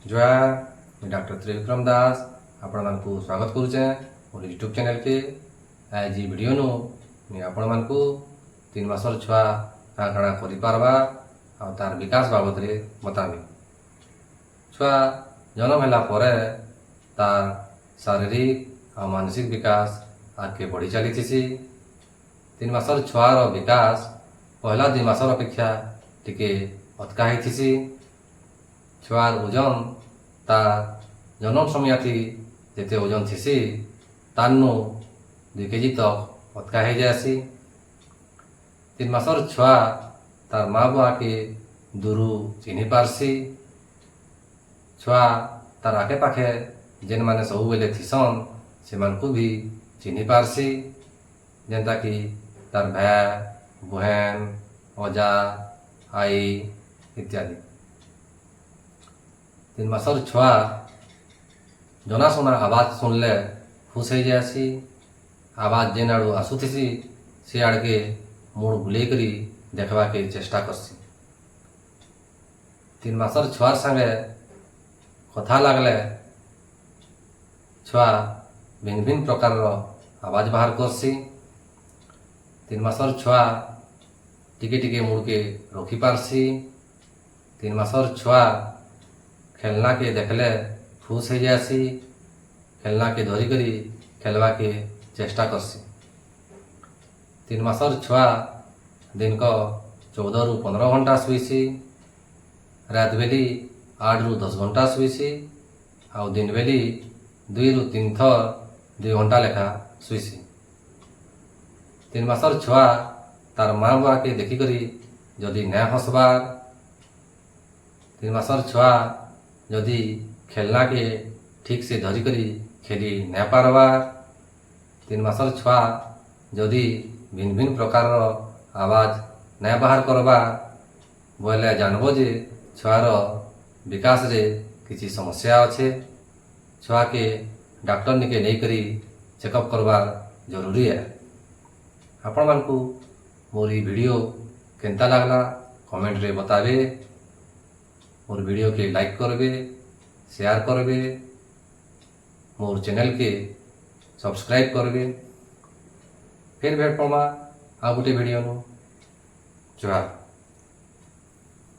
ଜୟ ମୁଁ ଡାକ୍ତର ତ୍ରିବିକ୍ରମ ଦାସ ଆପଣମାନଙ୍କୁ ସ୍ୱାଗତ କରୁଛେ ମୋର ୟୁଟ୍ୟୁବ୍ ଚ୍ୟାନେଲ୍କେ। ଆଜି ଭିଡ଼ିଓନୁ ମୁଁ ଆପଣମାନଙ୍କୁ 3 ମାସର ଛୁଆ କାଣା କାଣା କରିପାରବା ଆଉ ତାର ବିକାଶ ବାବଦରେ ବତାବି। ଛୁଆ ଜନ୍ମ ହେଲା ପରେ ତାର ଶାରୀରିକ ଆଉ ମାନସିକ ବିକାଶ ଆଗକେ ବଢ଼ି ଚାଲିଥିସି। 3 ମାସର ଛୁଆର ବିକାଶ ପହିଲା 2 ମାସର ଅପେକ୍ଷା ଟିକେ ଅଟକା ହେଇଥିସି। ଛୁଆର ଓଜନ ତା ଜନ୍ମ ସମୟଥି ଯେତେ ଓଜନ ଥିସି ତାନୁ 2 କେଜି ତକ ଅଟକା ହେଇଯାଏସି। 3 ମାସର ଛୁଆ ତାର ମା ବୁଆକେ ଦୂରୁ ଚିହ୍ନି ପାରସି। ଛୁଆ ତାର ଆଖେ ପାଖେ ଯେନ୍ମାନେ ସବୁବେଲେ ଥିସନ୍ ସେମାନଙ୍କୁ ବି ଚିହ୍ନି ପାରସି, ଯେନ୍ତାକି ତାର ଭାଇ ବୁହେନ ଅଜା ଆଈ ଇତ୍ୟାଦି। 3 ମାସର ଛୁଆ ଜନାଶୁନା ଆବାଜ ଶୁଣିଲେ ଖୁସ୍ ହେଇଯାଏସି। ଆବାଜ ଯେନ୍ ଆଡ଼ୁ ଆସୁଥିସି ସେ ଆଡ଼କେ ମୁଡ଼ ବୁଲେଇ କରି ଦେଖବାକେ ଚେଷ୍ଟା କରସି। 3 ମାସର ଛୁଆର ସାଙ୍ଗେ କଥା ଲାଗଲେ ଛୁଆ ଭିନ୍ନ ଭିନ୍ନ ପ୍ରକାରର ଆବାଜ ବାହାର କରସି। 3 ମାସର ଛୁଆ ଟିକେ ଟିକେ ମୁଡ଼କେ ରଖିପାରସି। 3 ମାସର ଛୁଆ ଖେଲନାକେ ଦେଖଲେ ଖୁସ୍ ହେଇଯାଏସି। ଖେଲନାକେ ଧରିକରି ଖେଲବାକେ ଚେଷ୍ଟା କରସି। 3 ମାସର ଛୁଆ ଦିନକ 14 ରୁ 15 ଘଣ୍ଟା ଶୁଇସି। ରାତ ବେଲି 8 ରୁ 10 ଘଣ୍ଟା ଶୁଇସି ଆଉ ଦିନ ବେଲି 2 ରୁ 3 ଥର 2 ଘଣ୍ଟା ଲେଖା ଶୁଇସି। 3 ମାସର ଛୁଆ ତାର ମା ବୁଆକେ ଦେଖିକରି ଯଦି ନାଇଁ ହସବାର, 3 ମାସର ଛୁଆ ଯଦି ଖେଲନାକେ ଠିକ୍ ସେ ଧରିକରି ଖେଲି ନାଇଁ ପାରବାର, 3 ମାସର ଛୁଆ ଯଦି ଭିନ୍ନ ଭିନ୍ନ ପ୍ରକାରର ଆବାଜ ନାଇଁ ବାହାର କରବା ବୋଇଲେ ଜାଣବ ଯେ ଛୁଆର ବିକାଶରେ କିଛି ସମସ୍ୟା ଅଛେ। ଛୁଆକେ ଡାକ୍ତର ନିକେ ନେଇକରି ଚେକଅପ୍ କରବାର ଜରୁରୀ है। ଆପଣମାନଙ୍କୁ ମୋର এই ଭିଡ଼ିଓ କେନ୍ତା ଲାଗଲା କମେଣ୍ଟରେ बताबे। मोर वीडियो के लाइक करबे, शेयर करबे, मोर चैनल के सब्सक्राइब करबे। फिर भेट पमा आ गोटे वीडियो नु। जय।